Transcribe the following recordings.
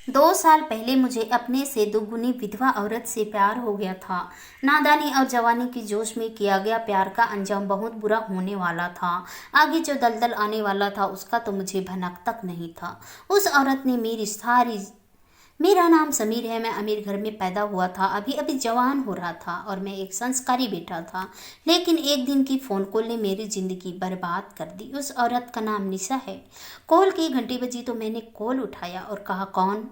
2 साल पहले मुझे अपने से दुगुनी विधवा औरत से प्यार हो गया था। नादानी और जवानी की जोश में किया गया प्यार का अंजाम बहुत बुरा होने वाला था। आगे जो दलदल आने वाला था उसका तो मुझे भनक तक नहीं था। उस औरत ने मेरी सारी मेरा नाम समीर है। मैं अमीर घर में पैदा हुआ था, अभी अभी जवान हो रहा था और मैं एक संस्कारी बेटा था। लेकिन एक दिन की फ़ोन कॉल ने मेरी ज़िंदगी बर्बाद कर दी। उस औरत का नाम निशा है। कॉल की घंटी बजी तो मैंने कॉल उठाया और कहा, कौन?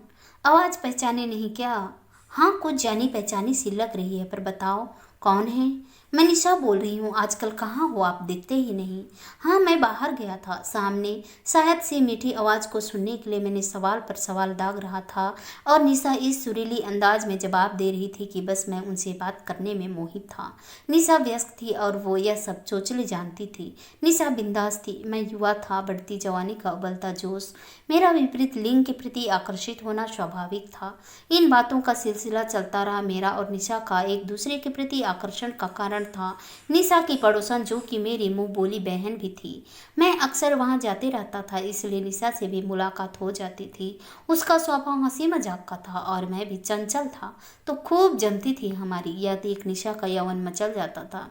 आवाज़ पहचाने नहीं क्या? हाँ, कुछ जानी पहचानी सी लग रही है, पर बताओ कौन है? मैं निशा बोल रही हूँ। आजकल कहाँ हो आप, दिखते ही नहीं। हाँ, मैं बाहर गया था। सामने शायद से मीठी आवाज़ को सुनने के लिए मैंने सवाल पर सवाल दाग रहा था और निशा इस सुरीली अंदाज में जवाब दे रही थी कि बस मैं उनसे बात करने में मोहित था। निशा व्यस्त थी और वो यह सब चोचले जानती थी। निशा बिंदास थी। मैं युवा था, बढ़ती जवानी का उबलता जोश। मेरा विपरीत लिंग के प्रति आकर्षित होना स्वाभाविक था। इन बातों का सिलसिला चलता रहा। मेरा और निशा का एक दूसरे के प्रति आकर्षण का कारण था निशा की पड़ोसन, जो कि मेरी मुंह बोली बहन भी थी। मैं अक्सर वहां जाते रहता था, इसलिए निशा से भी मुलाकात हो जाती थी। उसका स्वभाव हंसी मजाक का था और मैं भी चंचल था, तो खूब जमती थी हमारी। यह देख निशा का यौवन मचल जाता था।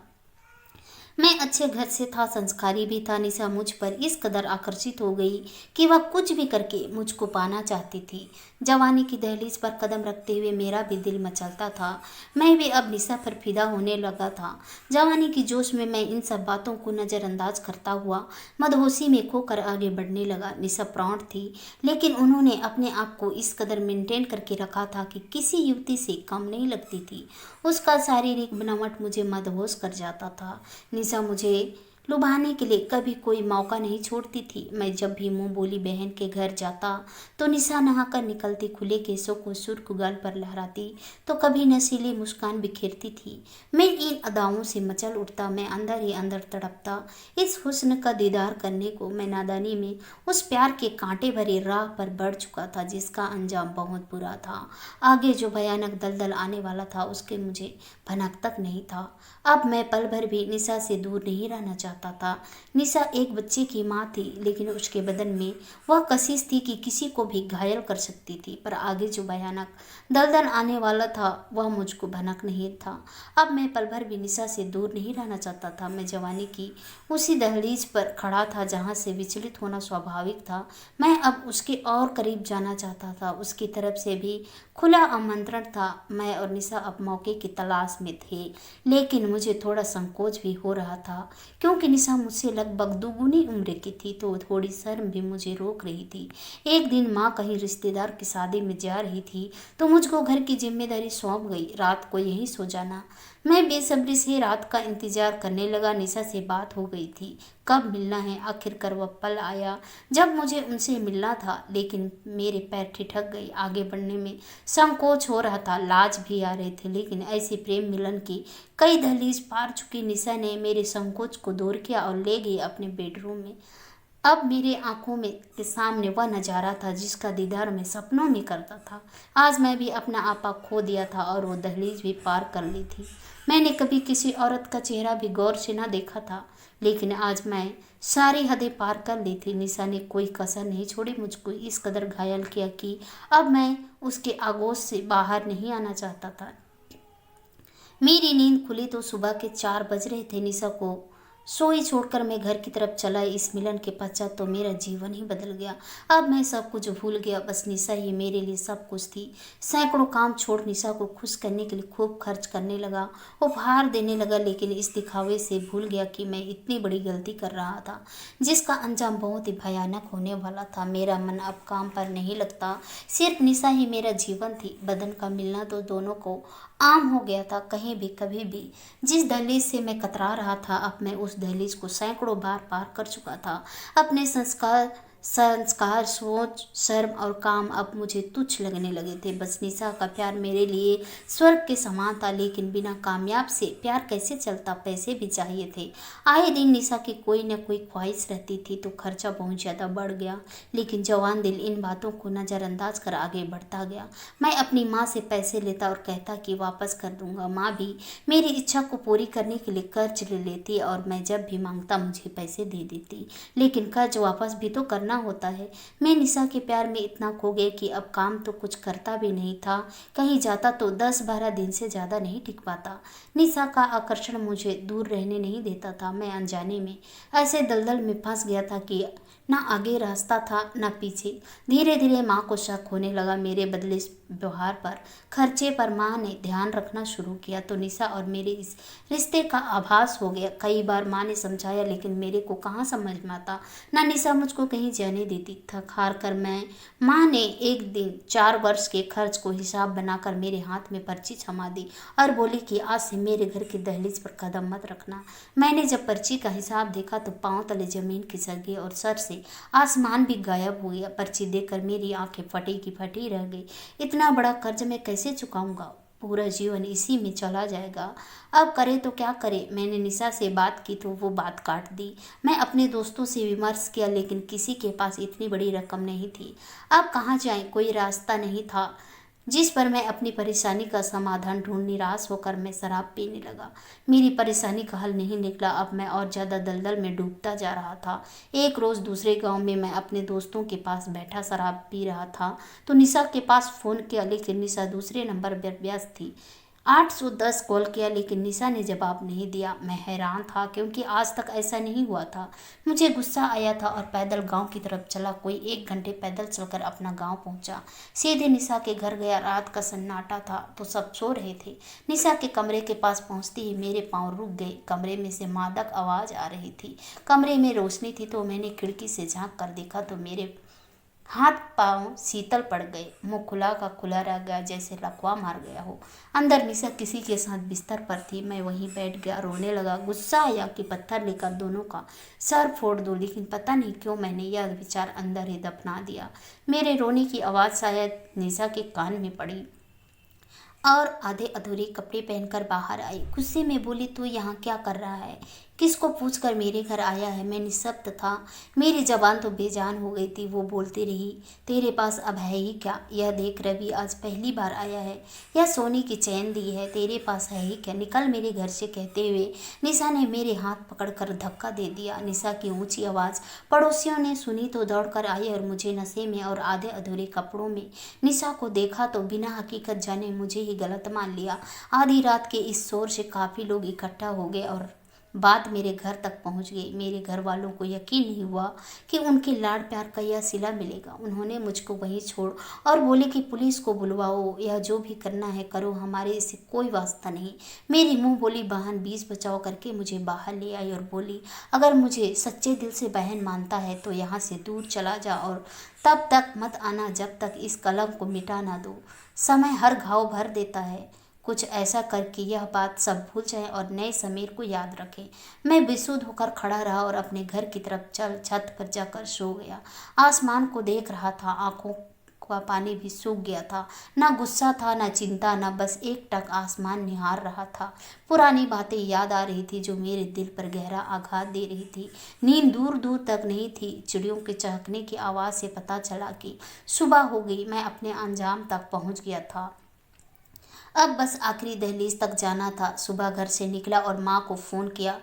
मैं अच्छे घर से था, संस्कारी भी था। निशा मुझ पर इस कदर आकर्षित हो गई कि वह कुछ भी करके मुझको पाना चाहती थी। जवानी की दहलीज पर कदम रखते हुए मेरा भी दिल मचलता था। मैं भी अब निशा पर फिदा होने लगा था। जवानी की जोश में मैं इन सब बातों को नज़रअंदाज करता हुआ मदहोशी में खोकर आगे बढ़ने लगा। निशा प्रौढ़ थी, लेकिन उन्होंने अपने आप को इस कदर मेंटेन करके रखा था कि किसी युवती से कम नहीं लगती थी। उसका शारीरिक बनावट मुझे मदहोश कर जाता था। निशा मुझे लुभाने के लिए कभी कोई मौका नहीं छोड़ती थी। मैं जब भी मुंह बोली बहन के घर जाता तो निशा नहाकर निकलती, खुले केसों को सुर्ख गाल पर लहराती तो कभी नशीली मुस्कान बिखेरती थी। मैं इन अदाओं से मचल उठता, मैं अंदर ही अंदर तड़पता इस हुस्न का दीदार करने को। मैं नादानी में उस प्यार के कांटे भरी राह पर बढ़ चुका था जिसका अंजाम बहुत बुरा था। आगे जो भयानक दलदल आने वाला था उसके मुझे भनक तक नहीं था। अब मैं पल भर भी निशा से दूर नहीं रहना चाहता था। निशा एक बच्चे की माँ थी, लेकिन उसके बदन में वह कशिश थी कि किसी को भी घायल कर सकती थी। पर आगे जो भयानक दलदल आने वाला था वह मुझको भनक नहीं था। अब मैं पल भर भी निशा से दूर नहीं रहना चाहता था। मैं जवानी की उसी दहलीज पर खड़ा था जहाँ से विचलित होना स्वाभाविक था। मैं अब उसके और करीब जाना चाहता था। उसकी तरफ से भी खुला आमंत्रण था। मैं और निशा अब मौके की तलाश में थे, लेकिन मुझे थोड़ा संकोच भी हो रहा था क्योंकि निशा मुझसे लगभग दुगुनी उम्र की थी, तो थोड़ी शर्म भी मुझे रोक रही थी। एक दिन माँ कहीं रिश्तेदार की शादी में जा रही थी तो मुझको घर की जिम्मेदारी सौंप गई, रात को यहीं सो जाना। मैं बेसब्री से रात का इंतजार करने लगा। निशा से बात हो गई थी, कब मिलना है। आखिरकार वह पल आया जब मुझे उनसे मिलना था, लेकिन मेरे पैर ठिठक गए। आगे बढ़ने में संकोच हो रहा था, लाज भी आ रहे थे। लेकिन ऐसे प्रेम मिलन की कई दहलीज पार चुकी निशा ने मेरे संकोच को दूर किया और ले गई अपने बेडरूम में। अब मेरे आंखों में के सामने वह नज़ारा था जिसका दीदार मैं सपनों में करता था। आज मैं भी अपना आपा खो दिया था और वो दहलीज भी पार कर ली थी। मैंने कभी किसी औरत का चेहरा भी गौर से ना देखा था, लेकिन आज मैं सारी हदें पार कर ली थी। निशा ने कोई कसर नहीं छोड़ी, मुझको इस कदर घायल किया कि अब मैं उसके आगोश से बाहर नहीं आना चाहता था। मेरी नींद खुली तो सुबह के 4 बज रहे थे। निशा को सोई छोड़कर मैं घर की तरफ चला। इस मिलन के पश्चात तो मेरा जीवन ही बदल गया। अब मैं सब कुछ भूल गया, बस निशा ही मेरे लिए सब कुछ थी। सैकड़ों काम छोड़ निशा को खुश करने के लिए खूब खर्च करने लगा, उपहार देने लगा, लेकिन इस दिखावे से भूल गया कि मैं इतनी बड़ी गलती कर रहा था जिसका अंजाम बहुत ही भयानक होने वाला था। मेरा मन अब काम पर नहीं लगता, सिर्फ निशा ही मेरा जीवन थी। बदन का मिलना तो दोनों को आम हो गया था। कहीं भी कभी भी जिस दहलीज से मैं कतरा रहा था, अब मैं उस दहलीज को सैकड़ों बार पार कर चुका था। अपने संस्कार, सोच, शर्म और काम अब मुझे तुच्छ लगने लगे थे। बस निशा का प्यार मेरे लिए स्वर्ग के समान था, लेकिन बिना कामयाब से प्यार कैसे चलता, पैसे भी चाहिए थे। आए दिन निशा की कोई न कोई ख्वाहिश रहती थी, तो खर्चा बहुत ज़्यादा बढ़ गया। लेकिन जवान दिल इन बातों को नज़रअंदाज कर आगे बढ़ता गया। मैं अपनी माँ से पैसे लेता और कहता कि वापस कर दूंगा। माँ भी मेरी इच्छा को पूरी करने के लिए कर्ज ले लेती और मैं जब भी मांगता मुझे पैसे दे देती, लेकिन कर्ज वापस भी तो करना करना होता है। मैं निशा के प्यार में इतना खो गया कि अब काम तो कुछ करता भी नहीं था, कहीं जाता तो 10-12 दिन से ज़्यादा नहीं टिक पाता। निशा का आकर्षण मुझे दूर रहने नहीं देता था। मैं अनजाने में ऐसे दलदल में फंस गया था कि ना आगे रास्ता था ना पीछे। धीरे धीरे माँ को शक होने लगा मेरे बदले व्यवहार पर, खर्चे पर। माँ ने ध्यान रखना शुरू किया तो निशा और मेरे इस रिश्ते का आभास हो गया। कई बार माँ ने समझाया लेकिन मेरे को कहाँ समझ में आता। ना निशा मुझको कहीं जाने देती। थक हार कर माँ ने एक दिन 4 वर्ष के खर्च को हिसाब बनाकर मेरे हाथ में पर्ची थमा दी और बोली कि आज से मेरे घर की दहलीज पर कदम मत रखना। मैंने जब पर्ची का हिसाब देखा तो पांव तले जमीन खिसक गई और सर से आसमान भी गायब हो गया। पर्ची देखकर मेरी आंखें फटी की फटी रह गई। इतना बड़ा कर्ज मैं कैसे चुकाऊंगा? पूरा जीवन इसी में चला जाएगा। अब करे तो क्या करे? मैंने निशा से बात की तो वो बात काट दी। मैं अपने दोस्तों से विमर्श किया लेकिन किसी के पास इतनी बड़ी रकम नहीं थी। अब कहाँ जाए? कोई रास्ता नहीं था जिस पर मैं अपनी परेशानी का समाधान ढूंढ। निराश होकर मैं शराब पीने लगा। मेरी परेशानी का हल नहीं निकला। अब मैं और ज़्यादा दलदल में डूबता जा रहा था। एक रोज़ दूसरे गांव में मैं अपने दोस्तों के पास बैठा शराब पी रहा था तो निशा के पास फ़ोन किया लेकिन निशा दूसरे नंबर पर व्यस्त थी। 810 कॉल किया लेकिन निशा ने जवाब नहीं दिया। मैं हैरान था क्योंकि आज तक ऐसा नहीं हुआ था। मुझे गुस्सा आया था और पैदल गांव की तरफ चला। कोई 1 घंटे पैदल चलकर अपना गांव पहुंचा। सीधे निशा के घर गया। रात का सन्नाटा था तो सब सो रहे थे। निशा के कमरे के पास पहुंचते ही मेरे पांव रुक गए। कमरे में से मादक आवाज़ आ रही थी। कमरे में रोशनी थी तो मैंने खिड़की से झाँक कर देखा तो मेरे हाथ पांव शीतल पड़ गए। मुंह खुला का खुला रह गया जैसे लकवा मार गया हो। अंदर निशा किसी के साथ बिस्तर पर थी। मैं वहीं बैठ गया, रोने लगा। गुस्सा आया कि पत्थर लेकर दोनों का सर फोड़ दूं, लेकिन पता नहीं क्यों मैंने यह विचार अंदर ही दफना दिया। मेरे रोने की आवाज़ शायद निशा के कान में पड़ी और आधे अधूरे कपड़े पहनकर बाहर आई। गुस्से में बोली, तू यहाँ क्या कर रहा है? किसको पूछकर मेरे घर आया है? मैं निःशब्द था। मेरी जबान तो बेजान हो गई थी। वो बोलती रही, तेरे पास अब है ही क्या? यह देख, रवि आज पहली बार आया है। यह सोने की चैन दी है, तेरे पास है ही क्या? निकल मेरे घर से, कहते हुए निशा ने मेरे हाथ पकड़कर धक्का दे दिया। निशा की ऊंची आवाज़ पड़ोसियों ने सुनी तो दौड़कर आई और मुझे नशे में और आधे अधूरे कपड़ों में निशा को देखा तो बिना हकीकत जाने मुझे ही गलत मान लिया। आधी रात के इस शोर से काफ़ी लोग इकट्ठा हो गए और बात मेरे घर तक पहुंच गई। मेरे घर वालों को यकीन नहीं हुआ कि उनके लाड प्यार का यह सिला मिलेगा। उन्होंने मुझको वहीं छोड़ और बोले कि पुलिस को बुलवाओ, यह जो भी करना है करो, हमारे इससे कोई वास्ता नहीं। मेरी मुंह बोली बहन बीच बचाव करके मुझे बाहर ले आई और बोली, अगर मुझे सच्चे दिल से बहन मानता है तो यहाँ से दूर चला जा और तब तक मत आना जब तक इस कलंक को मिटा ना दो। समय हर घाव भर देता है। कुछ ऐसा कर कि यह बात सब भूल जाएं और नए समीर को याद रखें। मैं बेसुध होकर खड़ा रहा और अपने घर की तरफ चल छत पर जाकर सो गया। आसमान को देख रहा था। आंखों का पानी भी सूख गया था। ना गुस्सा था, ना चिंता, ना बस एक टक आसमान निहार रहा था। पुरानी बातें याद आ रही थी जो मेरे दिल पर गहरा आघात दे रही थी। नींद दूर दूर तक नहीं थी। चिड़ियों के चहकने की आवाज़ से पता चला कि सुबह हो गई। मैं अपने अंजाम तक पहुंच गया था। अब बस आखिरी दहलीज तक जाना था। सुबह घर से निकला और माँ को फ़ोन किया।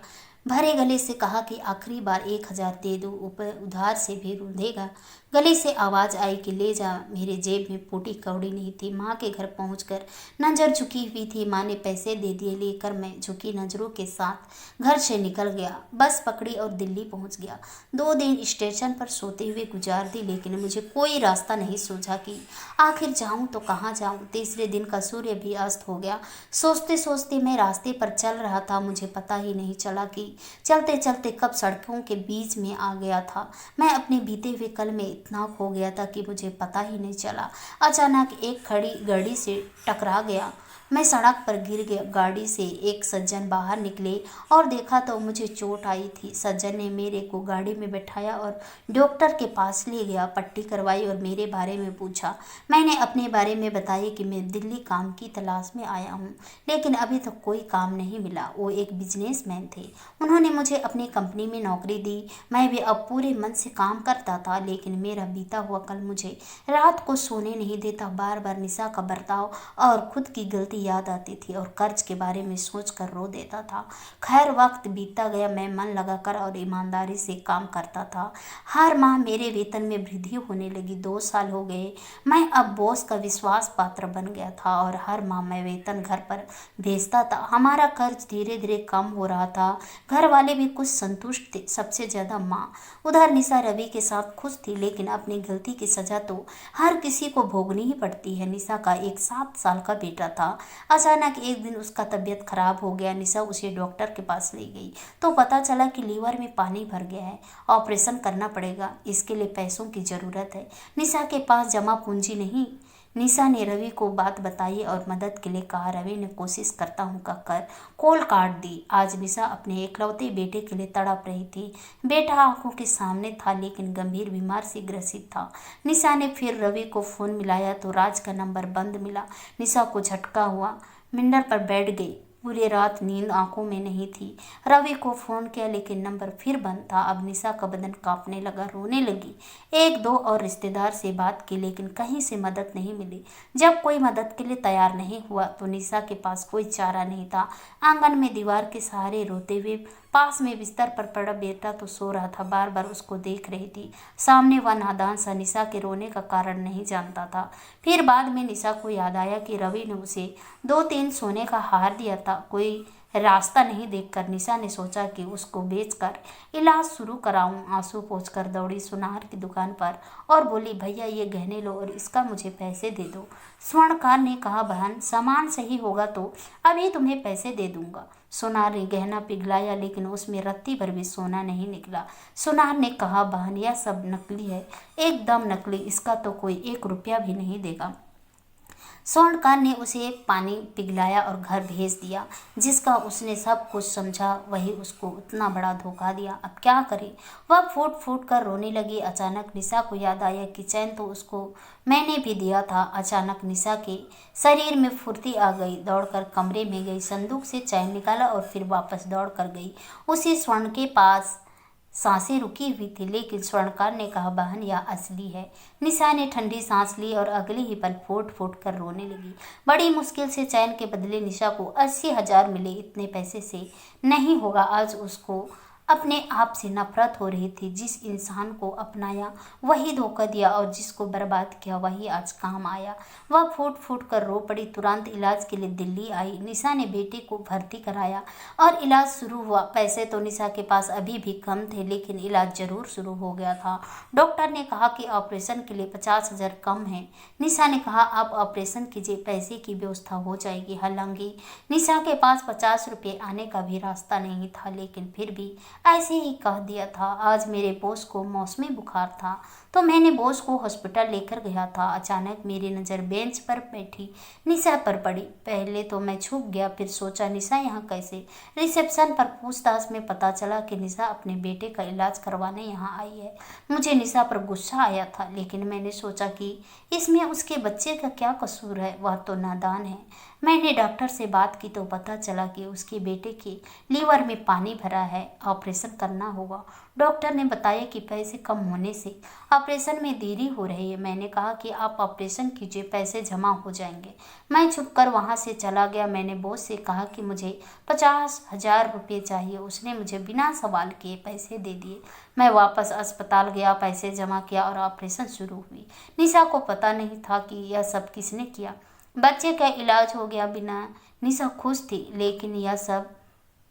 भरे गले से कहा कि आखिरी बार 1000 दे दो, ऊपर उधार से भी रूंधेगा। गले से आवाज़ आई कि ले जा। मेरे जेब में फूटी कौड़ी नहीं थी। माँ के घर पहुंचकर नज़र झुकी हुई थी। माँ ने पैसे दे दिए। लेकर मैं झुकी नज़रों के साथ घर से निकल गया। बस पकड़ी और दिल्ली पहुंच गया। 2 दिन स्टेशन पर सोते हुए गुजार दी लेकिन मुझे कोई रास्ता नहीं सूझा कि आखिर जाऊं तो कहाँ जाऊं। तीसरे दिन का सूर्य भी अस्त हो गया। सोचते सोचते मैं रास्ते पर चल रहा था। मुझे पता ही नहीं चला कि चलते चलते कब सड़कों के बीच में आ गया था। मैं अपने बीते हुए कल में इतना खो गया था कि मुझे पता ही नहीं चला। अचानक एक खड़ी गाड़ी से टकरा गया। मैं सड़क पर गिर गया। गाड़ी से एक सज्जन बाहर निकले और देखा तो मुझे चोट आई थी। सज्जन ने मेरे को गाड़ी में बैठाया और डॉक्टर के पास ले गया। पट्टी करवाई और मेरे बारे में पूछा। मैंने अपने बारे में बताया कि मैं दिल्ली काम की तलाश में आया हूँ लेकिन अभी तक कोई काम नहीं मिला। वो एक बिजनेसमैन थे। उन्होंने मुझे अपनी कंपनी में नौकरी दी। मैं भी अब पूरे मन से काम करता था लेकिन मेरा मेरा बीता हुआ कल मुझे रात को सोने नहीं देता। बार बार निशा का बर्ताव और खुद की गलती याद आती थी और कर्ज के बारे में सोच कर रो देता था। खैर वक्त बीतता गया, मैं मन लगाकर और ईमानदारी से काम करता था। हर माह मेरे वेतन में वृद्धि होने लगी। 2 साल हो गए, मैं अब बॉस का विश्वास पात्र बन गया था और हर माह मैं वेतन घर पर भेजता था। हमारा कर्ज धीरे धीरे कम हो रहा था। घर वाले भी कुछ संतुष्ट थे, सबसे ज्यादा माँ। उधर निशा रवि के साथ खुश थी, लेकिन अपनी गलती की सजा तो हर किसी को भोगनी ही पड़ती है। निशा का एक 7 साल का बेटा था। अचानक एक दिन उसका तबीयत खराब हो गया। निशा उसे डॉक्टर के पास ले गई तो पता चला कि लीवर में पानी भर गया है, ऑपरेशन करना पड़ेगा। इसके लिए पैसों की जरूरत है। निशा के पास जमा पूंजी नहीं। निशा ने रवि को बात बताई और मदद के लिए कहा। रवि ने कोशिश करता हूँ कहकर कॉल काट दी। आज निशा अपने एकलौते बेटे के लिए तड़प रही थी। बेटा आंखों के सामने था, लेकिन गंभीर बीमार से ग्रसित था। निशा ने फिर रवि को फोन मिलाया तो राज का नंबर बंद मिला। निशा को झटका हुआ, मिंडर पर बैठ गई। पूरी रात नींद आंखों में नहीं थी। रवि को फोन किया, लेकिन नंबर फिर बंद था। अब निशा का बदन कांपने लगा, रोने लगी। 1-2 और रिश्तेदार से बात की, लेकिन कहीं से मदद नहीं मिली। जब कोई मदद के लिए तैयार नहीं हुआ तो निशा के पास कोई चारा नहीं था। आंगन में दीवार के सहारे रोते हुए पास में बिस्तर पर पड़ा बेटा तो सो रहा था। बार बार उसको देख रही थी। सामने वह नादान सा निशा के रोने का कारण नहीं जानता था। फिर बाद में निशा को याद आया कि रवि ने उसे 2-3 सोने का हार दिया था। कोई रास्ता नहीं देखकर निशा ने सोचा कि उसको बेचकर इलाज शुरू कराऊं। आंसू पोंछकर दौड़ी सुनार की दुकान पर और बोली, भैया ये गहने लो और इसका मुझे पैसे दे दो। स्वर्णकार ने कहा, बहन सामान सही होगा तो अभी तुम्हें पैसे दे दूंगा। सुनार ने गहना पिघलाया, लेकिन उसमें रत्ती भर भी सोना नहीं निकला। सुनार ने कहा, बहन यह सब नकली है, एकदम नकली, इसका तो कोई 1 रुपया भी नहीं देगा। स्वर्णकार ने उसे पानी पिघलाया और घर भेज दिया। जिसका उसने सब कुछ समझा वही उसको उतना बड़ा धोखा दिया। अब क्या करे? वह फूट फूट कर रोने लगी। अचानक निशा को याद आया कि चैन तो उसको मैंने भी दिया था। अचानक निशा के शरीर में फुर्ती आ गई। दौड़कर कमरे में गई, संदूक से चैन निकाला और फिर वापस दौड़ कर गई उसी स्वर्ण के पास। सांसें रुकी हुई थी, लेकिन स्वर्णकार ने कहा, बहन यह असली है। निशा ने ठंडी सांस ली और अगले ही पल फूट फूट कर रोने लगी। बड़ी मुश्किल से चैन के बदले निशा को 80,000 मिले। इतने पैसे से नहीं होगा। आज उसको अपने आप से नफरत हो रही थी। जिस इंसान को अपनाया वही धोखा दिया और जिसको बर्बाद किया वही आज काम आया। वह फूट फूट कर रो पड़ी। तुरंत इलाज के लिए दिल्ली आई। निशा ने बेटे को भर्ती कराया और इलाज शुरू हुआ। पैसे तो निशा के पास अभी भी कम थे, लेकिन इलाज जरूर शुरू हो गया था। डॉक्टर ने कहा कि ऑपरेशन के लिए 50,000 कम है। निशा ने कहा, आप ऑपरेशन कीजिए, पैसे की व्यवस्था हो जाएगी। हालांकि निशा के पास 50 रुपये आने का भी रास्ता नहीं था, लेकिन फिर भी ऐसे ही कह दिया था। आज मेरे बॉस को मौसमी बुखार था तो मैंने बॉस को हॉस्पिटल लेकर गया था। अचानक मेरी नज़र बेंच पर बैठी निशा पर पड़ी। पहले तो मैं छुप गया, फिर सोचा निशा यहाँ कैसे। रिसेप्शन पर पूछताछ में पता चला कि निशा अपने बेटे का इलाज करवाने यहाँ आई है। मुझे निशा पर गुस्सा आया था, लेकिन मैंने सोचा कि इसमें उसके बच्चे का क्या कसूर है, वह तो नादान है। मैंने डॉक्टर से बात की तो पता चला कि उसके बेटे के लीवर में पानी भरा है, ऑपरेशन करना होगा। डॉक्टर ने बताया कि पैसे कम होने से ऑपरेशन में देरी हो रही है। मैंने कहा कि आप ऑपरेशन कीजिए, पैसे जमा हो जाएंगे। मैं छुपकर वहां से चला गया। मैंने बॉस से कहा कि मुझे 50,000 रुपये चाहिए। उसने मुझे बिना सवाल किए पैसे दे दिए। मैं वापस अस्पताल गया, पैसे जमा किया और ऑपरेशन शुरू हुई। निशा को पता नहीं था कि यह सब किसने किया। बच्चे का इलाज हो गया। बिना निशा खुश थी, लेकिन यह सब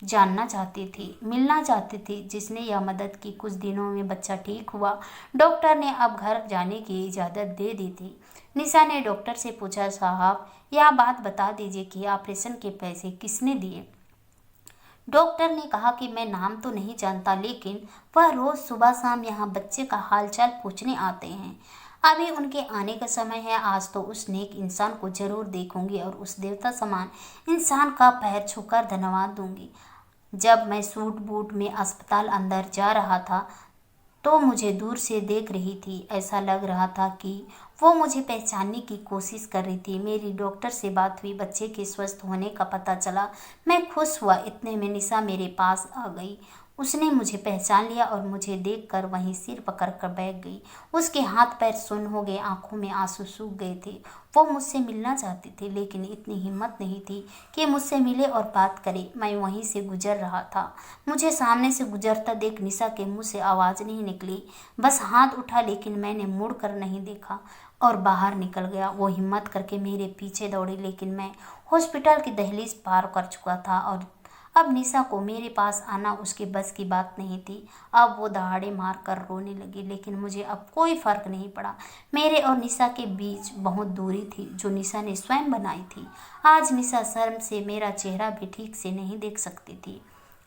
जानना चाहती थी, मिलना चाहती थी जिसने यह मदद की। कुछ दिनों में बच्चा ठीक हुआ। डॉक्टर ने अब घर जाने की इजाज़त दे दी थी। निशा ने डॉक्टर से पूछा, साहब यह बात बता दीजिए कि ऑपरेशन के पैसे किसने दिए। डॉक्टर ने कहा कि मैं नाम तो नहीं जानता, लेकिन वह रोज़ सुबह शाम यहाँ बच्चे का हालचाल पूछने आते हैं। अभी उनके आने का समय है। आज तो उस नेक इंसान को जरूर देखूंगी और उस देवता समान इंसान का पैर छूकर धन्यवाद दूंगी। जब मैं सूट बूट में अस्पताल अंदर जा रहा था तो मुझे दूर से देख रही थी। ऐसा लग रहा था कि वो मुझे पहचानने की कोशिश कर रही थी। मेरी डॉक्टर से बात हुई, बच्चे के स्वस्थ होने का पता चला। मैं खुश हुआ। इतने में निशा मेरे पास आ गई। उसने मुझे पहचान लिया और मुझे देखकर वहीं सिर पकड़कर बैठ गई। उसके हाथ पैर सुन्न हो गए, आंखों में आंसू सूख गए थे। वो मुझसे मिलना चाहती थी, लेकिन इतनी हिम्मत नहीं थी कि मुझसे मिले और बात करे। मैं वहीं से गुजर रहा था। मुझे सामने से गुजरता देख निशा के मुंह से आवाज़ नहीं निकली, बस हाथ उठा, लेकिन मैंने मुड़ कर नहीं देखा और बाहर निकल गया। वो हिम्मत करके मेरे पीछे दौड़ी, लेकिन मैं हॉस्पिटल की दहलीज पार कर चुका था और अब निशा को मेरे पास आना उसके बस की बात नहीं थी। अब वो दहाड़े मार कर रोने लगी, लेकिन मुझे अब कोई फर्क नहीं पड़ा। मेरे और निशा के बीच बहुत दूरी थी, जो निशा ने स्वयं बनाई थी। आज निशा शर्म से मेरा चेहरा भी ठीक से नहीं देख सकती थी।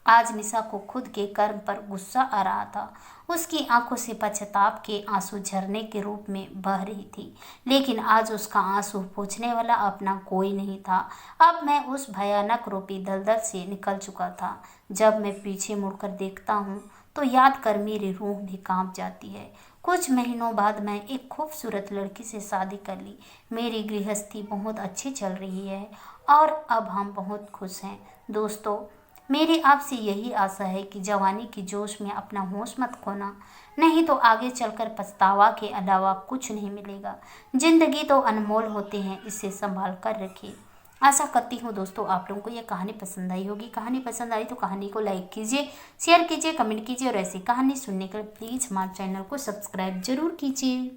आज निशा को खुद के कर्म पर गुस्सा आ रहा था। उसकी आंखों से पश्चाताप के आंसू झरने के रूप में बह रही थी, लेकिन आज उसका आंसू पोंछने वाला अपना कोई नहीं था। अब मैं उस भयानक रूपी दलदल से निकल चुका था। जब मैं पीछे मुड़कर देखता हूँ तो याद कर मेरी रूह भी कांप जाती है। कुछ महीनों बाद मैं एक खूबसूरत लड़की से शादी कर ली। मेरी गृहस्थी बहुत अच्छी चल रही है और अब हम बहुत खुश हैं। दोस्तों, मेरी आपसे यही आशा है कि जवानी की जोश में अपना होश मत खोना, नहीं तो आगे चलकर पछतावा के अलावा कुछ नहीं मिलेगा। जिंदगी तो अनमोल होते हैं, इसे संभाल कर रखिए। आशा करती हूँ दोस्तों आप लोगों को यह कहानी पसंद आई होगी। कहानी पसंद आई तो कहानी को लाइक कीजिए, शेयर कीजिए, कमेंट कीजिए और ऐसी कहानी सुनने के लिए प्लीज़ हमारे चैनल को सब्सक्राइब जरूर कीजिए।